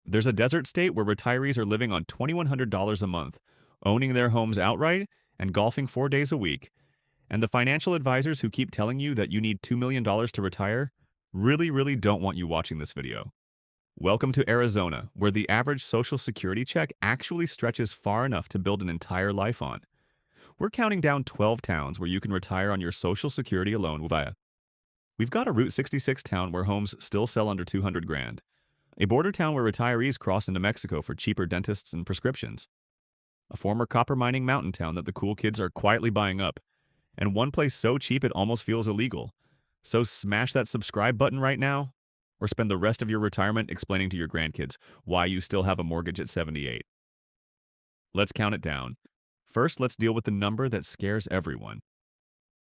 There's a desert state where retirees are living on $2,100 a month, owning their homes outright and golfing 4 days a week. And the financial advisors who keep telling you that you need $2 million to retire really don't want you watching this video. Welcome to Arizona, where the average Social Security check actually stretches far enough to build an entire life on. We're counting down 12 towns where you can retire on your Social Security alone via. We've got a Route 66 town where homes still sell under 200 grand. A border town where retirees cross into Mexico for cheaper dentists and prescriptions. A former copper mining mountain town that the cool kids are quietly buying up. And one place so cheap it almost feels illegal. So smash that subscribe button right now, or spend the rest of your retirement explaining to your grandkids why you still have a mortgage at 78. Let's count it down. First, let's deal with the number that scares everyone.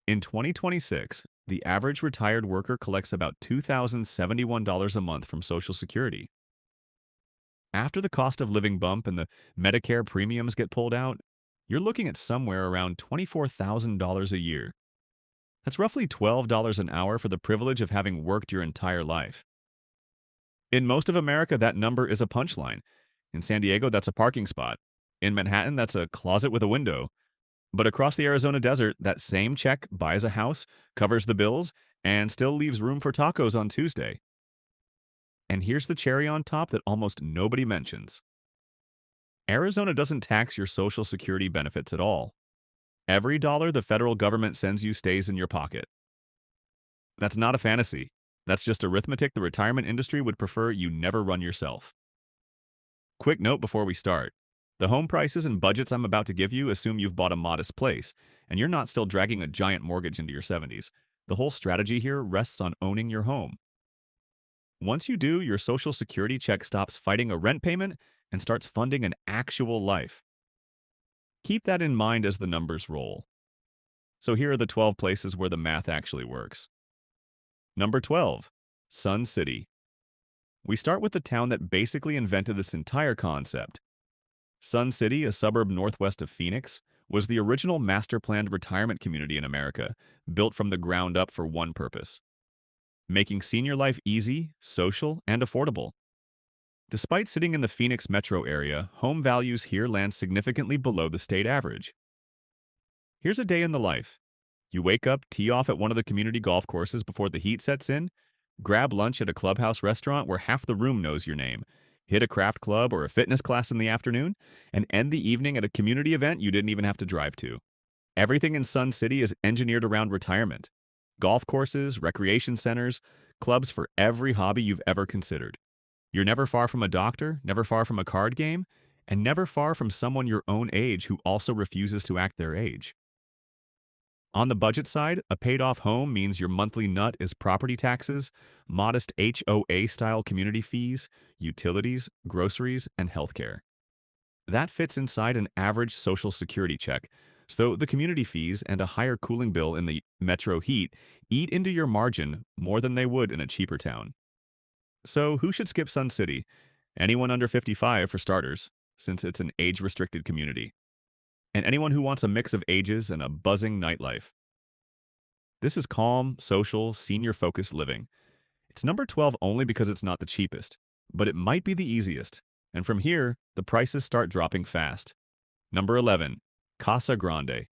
In 2026, the average retired worker collects about $2,071 a month from Social Security. After the cost of living bump and the Medicare premiums get pulled out, you're looking at somewhere around $24,000 a year. That's roughly $12 an hour for the privilege of having worked your entire life. In most of America, that number is a punchline. In San Diego, that's a parking spot. In Manhattan, that's a closet with a window. But across the Arizona desert, that same check buys a house, covers the bills, and still leaves room for tacos on Tuesday. And here's the cherry on top that almost nobody mentions. Arizona doesn't tax your Social Security benefits at all. Every dollar the federal government sends you stays in your pocket. That's not a fantasy. That's just arithmetic the retirement industry would prefer you never run yourself. Quick note before we start. The home prices and budgets I'm about to give you assume you've bought a modest place, and you're not still dragging a giant mortgage into your 70s. The whole strategy here rests on owning your home. Once you do, your Social Security check stops fighting a rent payment and starts funding an actual life. Keep that in mind as the numbers roll. So here are the 12 places where the math actually works. Number 12, Sun City. We start with the town that basically invented this entire concept. Sun City, a suburb northwest of Phoenix, was the original master-planned retirement community in America, built from the ground up for one purpose: making senior life easy, social, and affordable. Despite sitting in the Phoenix metro area, home values here land significantly below the state average. Here's a day in the life. You wake up, tee off at one of the community golf courses before the heat sets in, grab lunch at a clubhouse restaurant where half the room knows your name, hit a craft club or a fitness class in the afternoon, and end the evening at a community event you didn't even have to drive to. Everything in Sun City is engineered around retirement. Golf courses, recreation centers, clubs for every hobby you've ever considered. You're never far from a doctor, never far from a card game, and never far from someone your own age who also refuses to act their age. On the budget side, a paid-off home means your monthly nut is property taxes, modest HOA-style community fees, utilities, groceries, and healthcare. That fits inside an average Social Security check, so the community fees and a higher cooling bill in the metro heat eat into your margin more than they would in a cheaper town. So who should skip Sun City? Anyone under 55 for starters, since it's an age-restricted community. And anyone who wants a mix of ages and a buzzing nightlife. This is calm, social, senior-focused living. It's number 12 only because it's not the cheapest, but it might be the easiest. And from here, the prices start dropping fast. Number 11, Casa Grande.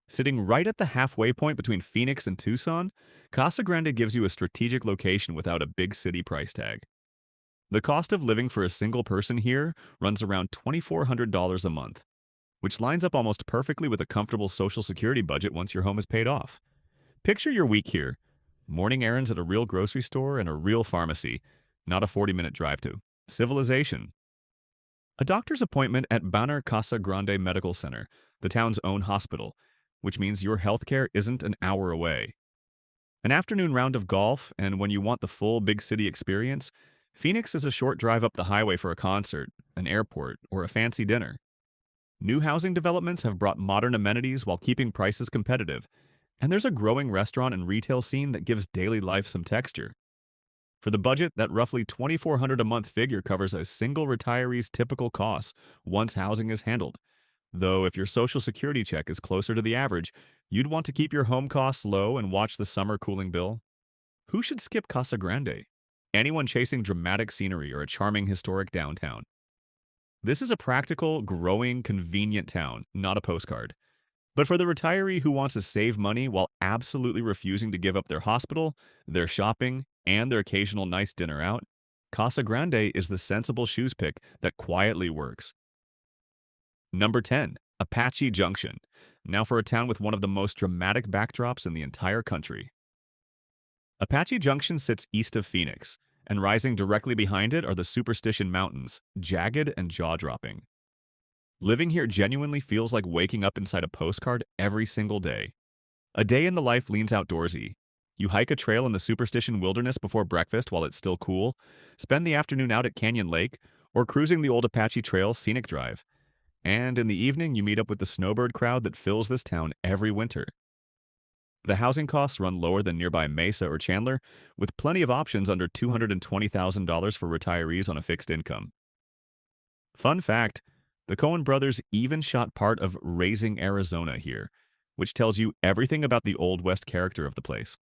Sitting right at the halfway point between Phoenix and Tucson, Casa Grande gives you a strategic location without a big city price tag. The cost of living for a single person here runs around $2,400 a month, which lines up almost perfectly with a comfortable Social Security budget once your home is paid off. Picture your week here. Morning errands at a real grocery store and a real pharmacy, not a 40-minute drive to civilization. A doctor's appointment at Banner Casa Grande Medical Center, the town's own hospital, which means your healthcare isn't an hour away. An afternoon round of golf, and when you want the full big city experience, Phoenix is a short drive up the highway for a concert, an airport, or a fancy dinner. New housing developments have brought modern amenities while keeping prices competitive, and there's a growing restaurant and retail scene that gives daily life some texture. For the budget, that roughly $2,400 a month figure covers a single retiree's typical costs once housing is handled. Though if your Social Security check is closer to the average, you'd want to keep your home costs low and watch the summer cooling bill. Who should skip Casa Grande? anyone chasing dramatic scenery or a charming historic downtown. This is a practical, growing, convenient town, not a postcard. But for the retiree who wants to save money while absolutely refusing to give up their hospital, their shopping, and their occasional nice dinner out, Casa Grande is the sensible shoes pick that quietly works. Number 10. Apache Junction. Now for a town with one of the most dramatic backdrops in the entire country. Apache Junction sits east of Phoenix, and rising directly behind it are the Superstition Mountains, jagged and jaw-dropping. Living here genuinely feels like waking up inside a postcard every single day. A day in the life leans outdoorsy. You hike a trail in the Superstition Wilderness before breakfast while it's still cool, spend the afternoon out at Canyon Lake, or cruising the old Apache Trail Scenic Drive. And in the evening, you meet up with the snowbird crowd that fills this town every winter. The housing costs run lower than nearby Mesa or Chandler, with plenty of options under $220,000 for retirees on a fixed income. Fun fact, the Coen brothers even shot part of Raising Arizona here, which tells you everything about the Old West character of the place.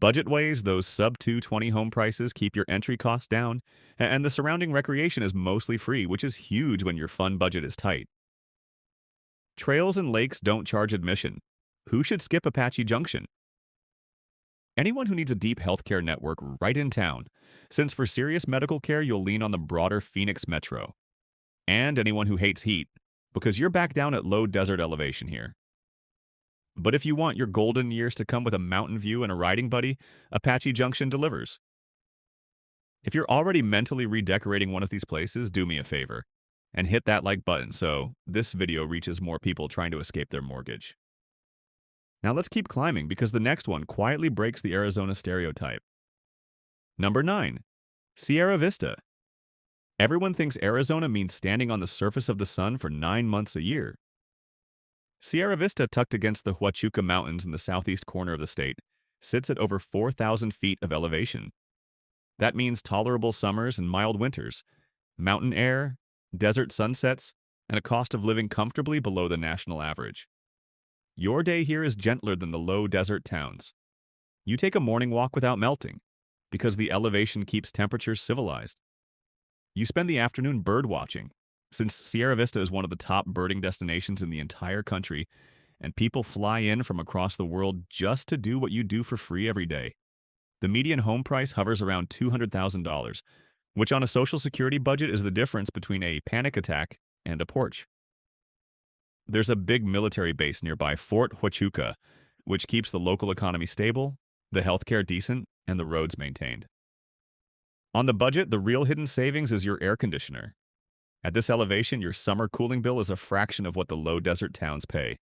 Budget-ways, those sub-220 home prices keep your entry costs down, and the surrounding recreation is mostly free, which is huge when your fun budget is tight. Trails and lakes don't charge admission. Who should skip Apache Junction? Anyone who needs a deep healthcare network right in town, since for serious medical care you'll lean on the broader Phoenix Metro. And anyone who hates heat, because you're back down at low desert elevation here. But if you want your golden years to come with a mountain view and a riding buddy, Apache Junction delivers. If you're already mentally redecorating one of these places, do me a favor and hit that like button so this video reaches more people trying to escape their mortgage. Now let's keep climbing because the next one quietly breaks the Arizona stereotype. Number 9. Sierra Vista. Everyone thinks Arizona means standing on the surface of the sun for 9 months a year. Sierra Vista, tucked against the Huachuca Mountains in the southeast corner of the state, sits at over 4,000 feet of elevation. That means tolerable summers and mild winters, mountain air, desert sunsets, and a cost of living comfortably below the national average. Your day here is gentler than the low desert towns. You take a morning walk without melting, because the elevation keeps temperatures civilized. You spend the afternoon bird watching, since Sierra Vista is one of the top birding destinations in the entire country, and people fly in from across the world just to do what you do for free every day. The median home price hovers around $200,000, which on a Social Security budget is the difference between a panic attack and a porch. There's a big military base nearby, Fort Huachuca, which keeps the local economy stable, the healthcare decent, and the roads maintained. On the budget, the real hidden savings is your air conditioner. At this elevation, your summer cooling bill is a fraction of what the low desert towns pay,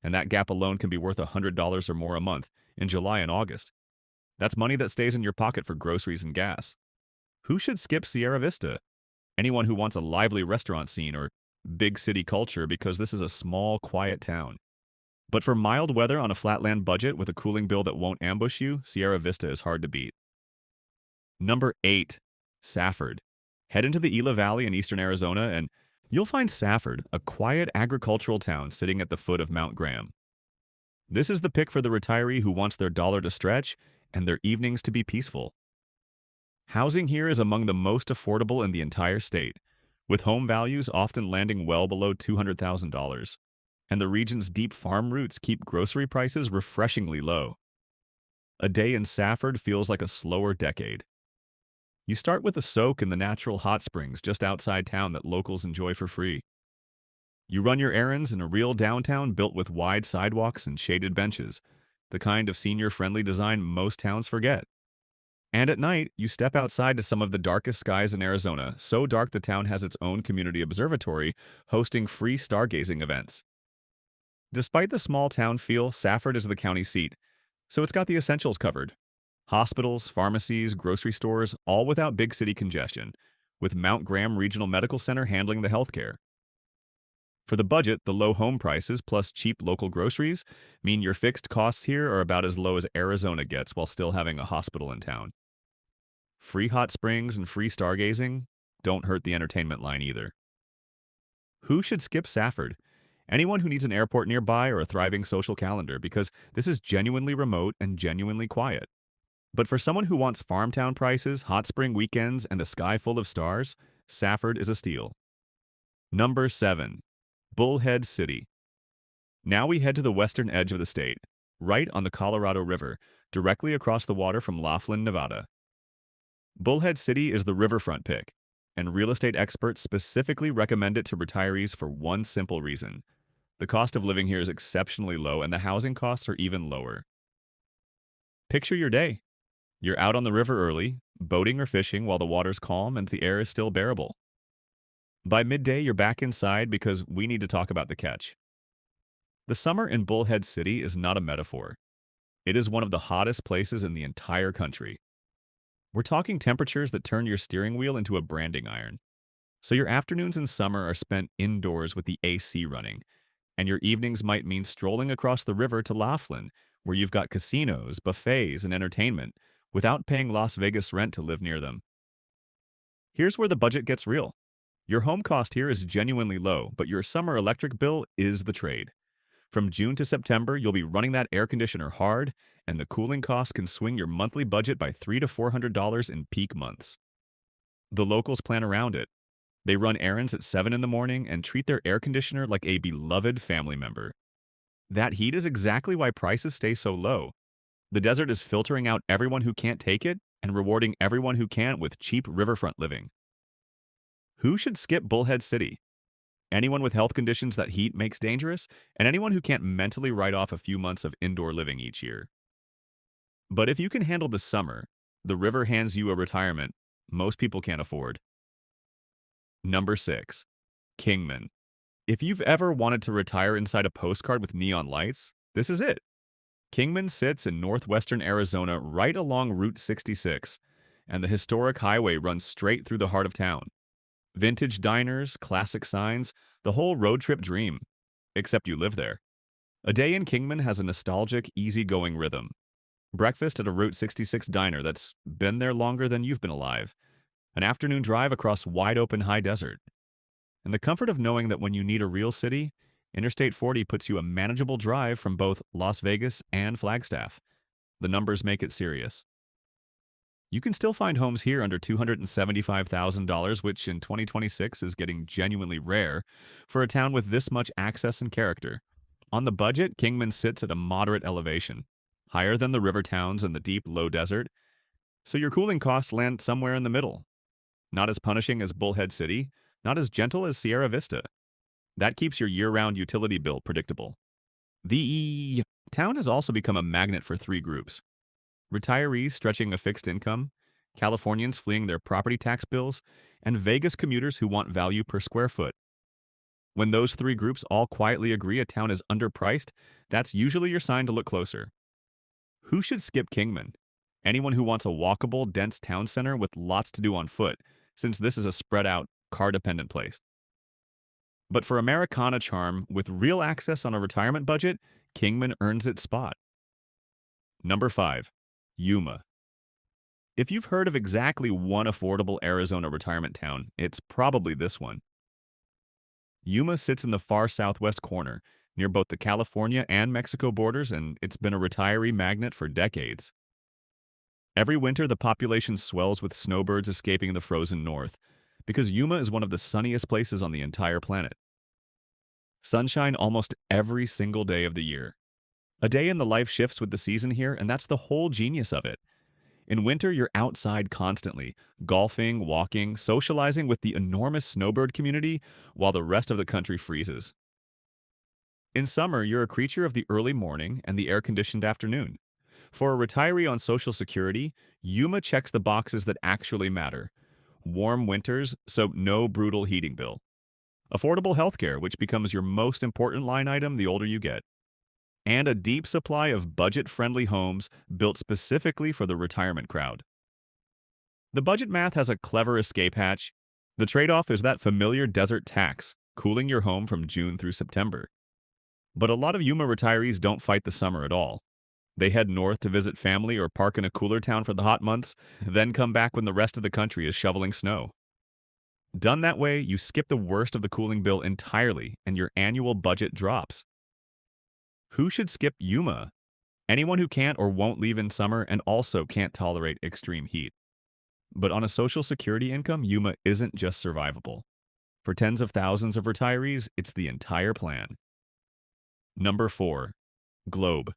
and that gap alone can be worth $100 or more a month in July and August. That's money that stays in your pocket for groceries and gas. Who should skip Sierra Vista? Anyone who wants a lively restaurant scene or big city culture, because this is a small, quiet town. But for mild weather on a flatland budget with a cooling bill that won't ambush you, Sierra Vista is hard to beat. Number 8. Safford. Head into the Gila Valley in eastern Arizona and you'll find Safford, a quiet agricultural town sitting at the foot of Mount Graham. This is the pick for the retiree who wants their dollar to stretch and their evenings to be peaceful. Housing here is among the most affordable in the entire state, with home values often landing well below $200,000, and the region's deep farm roots keep grocery prices refreshingly low. A day in Safford feels like a slower decade. You start with a soak in the natural hot springs just outside town that locals enjoy for free. You run your errands in a real downtown built with wide sidewalks and shaded benches, the kind of senior-friendly design most towns forget. And at night, you step outside to some of the darkest skies in Arizona, so dark the town has its own community observatory hosting free stargazing events. Despite the small town feel, Safford is the county seat, so it's got the essentials covered. Hospitals, pharmacies, grocery stores, all without big city congestion, with Mount Graham Regional Medical Center handling the healthcare. For the budget, the low home prices plus cheap local groceries mean your fixed costs here are about as low as Arizona gets while still having a hospital in town. Free hot springs and free stargazing don't hurt the entertainment line either. Who should skip Safford? Anyone who needs an airport nearby or a thriving social calendar, because this is genuinely remote and genuinely quiet. But for someone who wants farm town prices, hot spring weekends, and a sky full of stars, Safford is a steal. Number 7. Bullhead City. Now we head to the western edge of the state, right on the Colorado River, directly across the water from Laughlin, Nevada. Bullhead City is the riverfront pick, and real estate experts specifically recommend it to retirees for one simple reason. The cost of living here is exceptionally low, and the housing costs are even lower. Picture your day. You're out on the river early, boating or fishing while the water's calm and the air is still bearable. By midday, you're back inside because we need to talk about the catch. The summer in Bullhead City is not a metaphor. It is one of the hottest places in the entire country. We're talking temperatures that turn your steering wheel into a branding iron. So your afternoons in summer are spent indoors with the AC running, and your evenings might mean strolling across the river to Laughlin, where you've got casinos, buffets, and entertainment, without paying Las Vegas rent to live near them. Here's where the budget gets real. Your home cost here is genuinely low, but your summer electric bill is the trade. From June to September, you'll be running that air conditioner hard, and the cooling costs can swing your monthly budget by $300 to $400 in peak months. The locals plan around it. They run errands at 7 in the morning and treat their air conditioner like a beloved family member. That heat is exactly why prices stay so low. The desert is filtering out everyone who can't take it and rewarding everyone who can with cheap riverfront living. Who should skip Bullhead City? Anyone with health conditions that heat makes dangerous, and anyone who can't mentally write off a few months of indoor living each year. But if you can handle the summer, the river hands you a retirement most people can't afford. Number 6. Kingman. If you've ever wanted to retire inside a postcard with neon lights, this is it. Kingman sits in northwestern Arizona right along Route 66, and the historic highway runs straight through the heart of town. Vintage diners, classic signs, the whole road trip dream. Except you live there. A day in Kingman has a nostalgic, easygoing rhythm. Breakfast at a Route 66 diner that's been there longer than you've been alive. An afternoon drive across wide-open high desert. And the comfort of knowing that when you need a real city, Interstate 40 puts you a manageable drive from both Las Vegas and Flagstaff. The numbers make it serious. You can still find homes here under $275,000, which in 2026 is getting genuinely rare for a town with this much access and character. On the budget, Kingman sits at a moderate elevation, higher than the river towns and the deep, low desert, so your cooling costs land somewhere in the middle. Not as punishing as Bullhead City, not as gentle as Sierra Vista. That keeps your year-round utility bill predictable. The town has also become a magnet for three groups: retirees stretching a fixed income, Californians fleeing their property tax bills, and Vegas commuters who want value per square foot. When those three groups all quietly agree a town is underpriced, that's usually your sign to look closer. Who should skip Kingman? Anyone who wants a walkable, dense town center with lots to do on foot, since this is a spread-out, car-dependent place. But for Americana charm, with real access on a retirement budget, Kingman earns its spot. Number 5. Yuma. If you've heard of exactly one affordable Arizona retirement town, it's probably this one. Yuma sits in the far southwest corner, near both the California and Mexico borders, and it's been a retiree magnet for decades. Every winter, the population swells with snowbirds escaping the frozen north, because Yuma is one of the sunniest places on the entire planet. Sunshine almost every single day of the year. A day in the life shifts with the season here, and that's the whole genius of it. In winter, you're outside constantly, golfing, walking, socializing with the enormous snowbird community, while the rest of the country freezes. In summer, you're a creature of the early morning and the air-conditioned afternoon. For a retiree on Social Security, Yuma checks the boxes that actually matter. Warm winters, so no brutal heating bill. Affordable healthcare, which becomes your most important line item the older you get. And a deep supply of budget-friendly homes built specifically for the retirement crowd. The budget math has a clever escape hatch. The trade-off is that familiar desert tax, cooling your home from June through September. But a lot of Yuma retirees don't fight the summer at all. They head north to visit family or park in a cooler town for the hot months, then come back when the rest of the country is shoveling snow. Done that way, you skip the worst of the cooling bill entirely, and your annual budget drops. Who should skip Yuma? Anyone who can't or won't leave in summer and also can't tolerate extreme heat. But on a social security income, Yuma isn't just survivable. For tens of thousands of retirees, it's the entire plan. Number 4. Globe.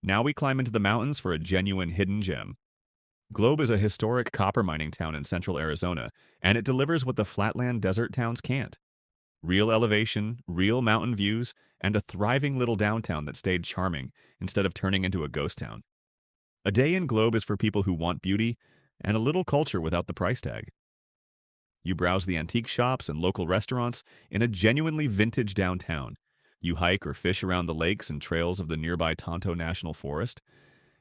Now we climb into the mountains for a genuine hidden gem. Globe is a historic copper mining town in central Arizona, and it delivers what the flatland desert towns can't. Real elevation, real mountain views, and a thriving little downtown that stayed charming instead of turning into a ghost town. A day in Globe is for people who want beauty and a little culture without the price tag. You browse the antique shops and local restaurants in a genuinely vintage downtown. You hike or fish around the lakes and trails of the nearby Tonto National Forest.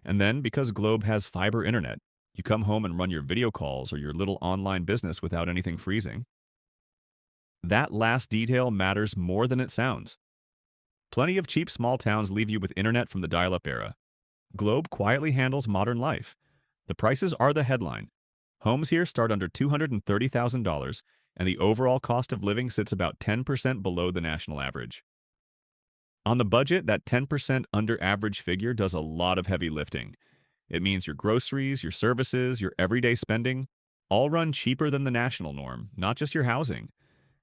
And then, because Globe has fiber internet, you come home and run your video calls or your little online business without anything freezing. That last detail matters more than it sounds. Plenty of cheap small towns leave you with internet from the dial-up era. Globe quietly handles modern life. The prices are the headline. Homes here start under $230,000, and the overall cost of living sits about 10% below the national average. On the budget, that 10% under average figure does a lot of heavy lifting. It means your groceries, your services, your everyday spending all run cheaper than the national norm, not just your housing.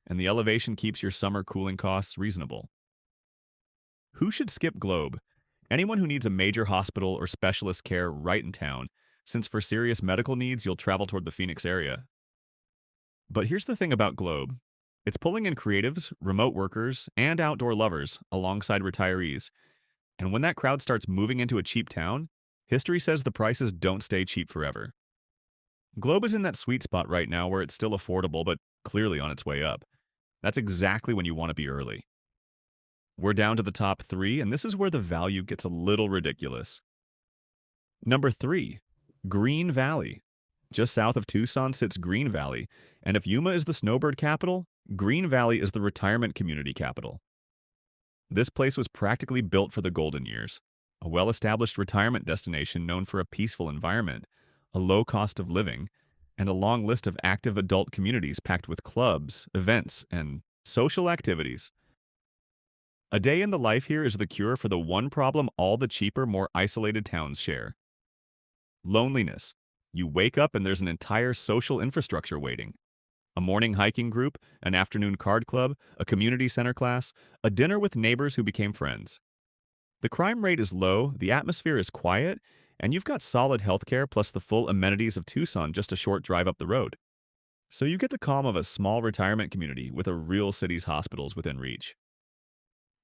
And the elevation keeps your summer cooling costs reasonable. Who should skip Globe? Anyone who needs a major hospital or specialist care right in town, since for serious medical needs you'll travel toward the Phoenix area. But here's the thing about Globe. It's pulling in creatives, remote workers, and outdoor lovers alongside retirees. And when that crowd starts moving into a cheap town, history says the prices don't stay cheap forever. Globe is in that sweet spot right now where it's still affordable but clearly on its way up. That's exactly when you want to be early. We're down to the top 3, and this is where the value gets a little ridiculous. Number 3. Green Valley. Just south of Tucson sits Green Valley, and if Yuma is the snowbird capital, Green Valley is the retirement community capital. This place was practically built for the golden years, a well-established retirement destination known for a peaceful environment, a low cost of living, and a long list of active adult communities packed with clubs, events, and social activities. A day in the life here is the cure for the one problem all the cheaper, more isolated towns share: loneliness. You wake up and there's an entire social infrastructure waiting. A morning hiking group, an afternoon card club, a community center class, a dinner with neighbors who became friends. The crime rate is low, the atmosphere is quiet, and you've got solid healthcare plus the full amenities of Tucson just a short drive up the road. So you get the calm of a small retirement community with a real city's hospitals within reach.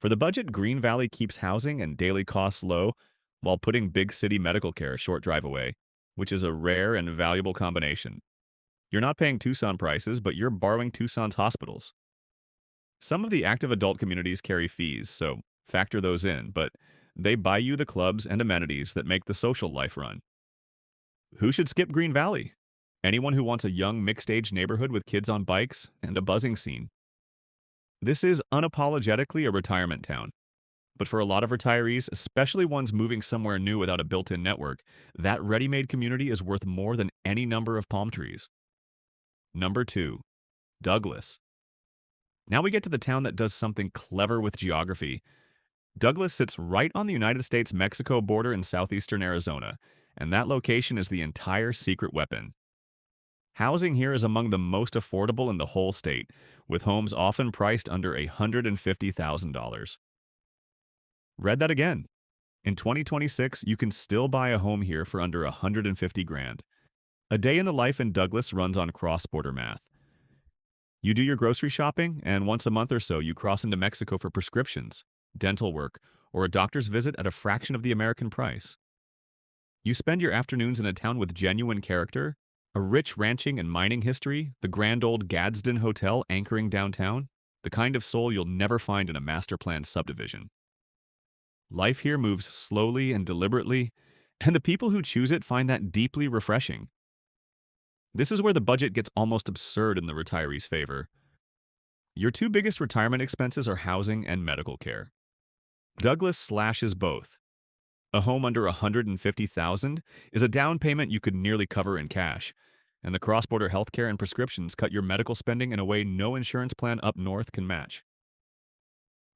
For the budget, Green Valley keeps housing and daily costs low while putting big city medical care a short drive away, which is a rare and valuable combination. You're not paying Tucson prices, but you're borrowing Tucson's hospitals. Some of the active adult communities carry fees, so factor those in, but they buy you the clubs and amenities that make the social life run. Who should skip Green Valley? Anyone who wants a young, mixed-age neighborhood with kids on bikes and a buzzing scene. This is unapologetically a retirement town. But for a lot of retirees, especially ones moving somewhere new without a built-in network, that ready-made community is worth more than any number of palm trees. Number 2. Douglas. Now we get to the town that does something clever with geography. Douglas sits right on the United States-Mexico border in southeastern Arizona, and that location is the entire secret weapon. Housing here is among the most affordable in the whole state, with homes often priced under $150,000. Read that again. In 2026, you can still buy a home here for under $150,000. A day in the life in Douglas runs on cross-border math. You do your grocery shopping, and once a month or so you cross into Mexico for prescriptions, dental work, or a doctor's visit at a fraction of the American price. You spend your afternoons in a town with genuine character, a rich ranching and mining history, the grand old Gadsden Hotel anchoring downtown, the kind of soul you'll never find in a master-planned subdivision. Life here moves slowly and deliberately, and the people who choose it find that deeply refreshing. This is where the budget gets almost absurd in the retiree's favor. Your 2 biggest retirement expenses are housing and medical care. Douglas slashes both. A home under $150,000 is a down payment you could nearly cover in cash, and the cross-border healthcare and prescriptions cut your medical spending in a way no insurance plan up north can match.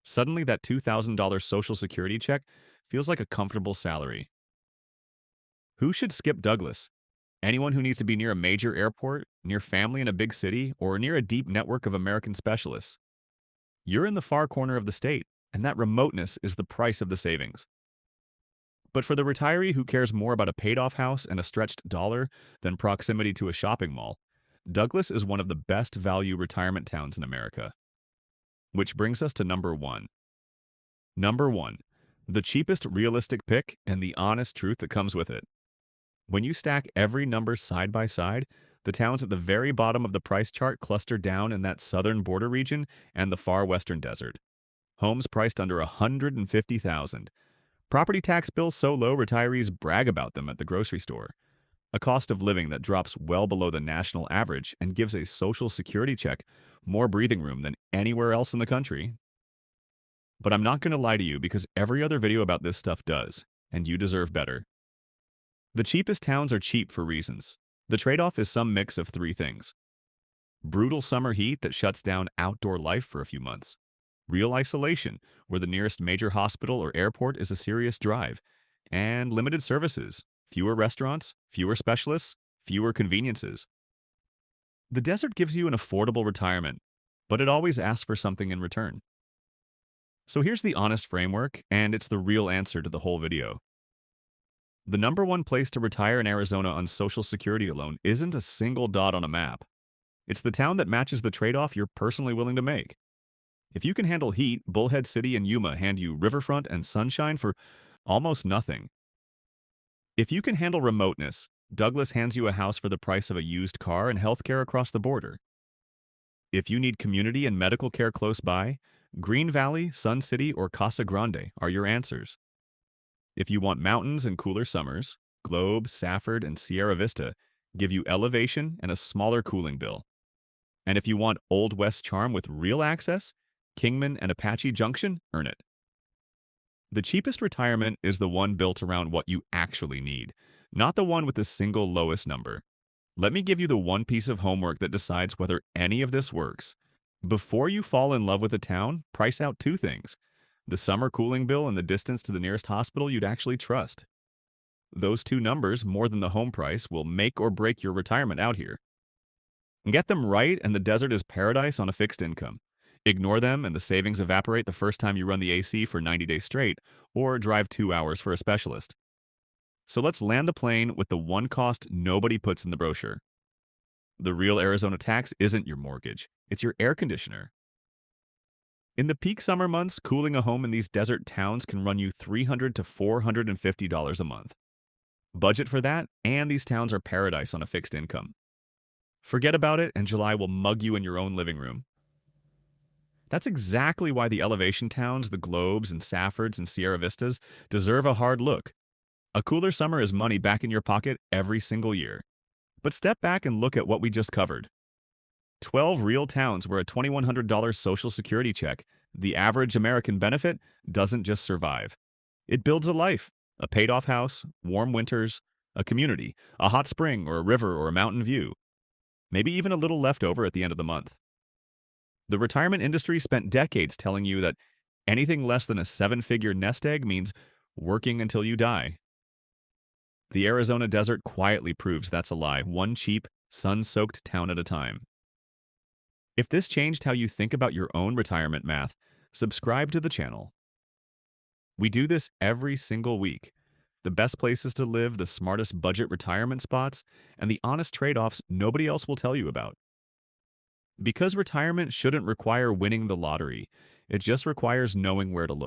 Suddenly, that $2,000 Social Security check feels like a comfortable salary. Who should skip Douglas? Anyone who needs to be near a major airport, near family in a big city, or near a deep network of American specialists. You're in the far corner of the state, and that remoteness is the price of the savings. But for the retiree who cares more about a paid-off house and a stretched dollar than proximity to a shopping mall, Douglas is one of the best value retirement towns in America. Which brings us to number one. Number one, the cheapest realistic pick and the honest truth that comes with it. When you stack every number side by side, the towns at the very bottom of the price chart cluster down in that southern border region and the far western desert. Homes priced under $150,000. Property tax bills so low retirees brag about them at the grocery store. A cost of living that drops well below the national average and gives a Social Security check more breathing room than anywhere else in the country. But I'm not going to lie to you because every other video about this stuff does, and you deserve better. The cheapest towns are cheap for reasons. The trade-off is some mix of three things. Brutal summer heat that shuts down outdoor life for a few months. Real isolation, where the nearest major hospital or airport is a serious drive. And limited services. Fewer restaurants, fewer specialists, fewer conveniences. The desert gives you an affordable retirement, but it always asks for something in return. So here's the honest framework, and it's the real answer to the whole video. The number one place to retire in Arizona on Social Security alone isn't a single dot on a map. It's the town that matches the trade-off you're personally willing to make. If you can handle heat, Bullhead City and Yuma hand you riverfront and sunshine for almost nothing. If you can handle remoteness, Douglas hands you a house for the price of a used car and healthcare across the border. If you need community and medical care close by, Green Valley, Sun City, or Casa Grande are your answers. If you want mountains and cooler summers, Globe, Safford, and Sierra Vista give you elevation and a smaller cooling bill. And if you want Old West charm with real access, Kingman and Apache Junction earn it. The cheapest retirement is the one built around what you actually need, not the one with the single lowest number. Let me give you the one piece of homework that decides whether any of this works. Before you fall in love with a town, price out two things: the summer cooling bill and the distance to the nearest hospital you'd actually trust. Those two numbers, more than the home price, will make or break your retirement out here. Get them right and the desert is paradise on a fixed income. Ignore them and the savings evaporate the first time you run the AC for 90 days straight or drive 2 hours for a specialist. So let's land the plane with the one cost nobody puts in the brochure. The real Arizona tax isn't your mortgage, it's your air conditioner. In the peak summer months, cooling a home in these desert towns can run you $300 to $450 a month. Budget for that, and these towns are paradise on a fixed income. Forget about it, and July will mug you in your own living room. That's exactly why the elevation towns, the Globes and Saffords and Sierra Vistas, deserve a hard look. A cooler summer is money back in your pocket every single year. But step back and look at what we just covered. 12 real towns where a $2,100 Social Security check, the average American benefit, doesn't just survive. It builds a life, a paid-off house, warm winters, a community, a hot spring or a river or a mountain view. Maybe even a little left over at the end of the month. The retirement industry spent decades telling you that anything less than a 7-figure nest egg means working until you die. The Arizona desert quietly proves that's a lie, one cheap, sun-soaked town at a time. If this changed how you think about your own retirement math, subscribe to the channel. We do this every single week. The best places to live, the smartest budget retirement spots, and the honest trade-offs nobody else will tell you about. Because retirement shouldn't require winning the lottery, it just requires knowing where to look.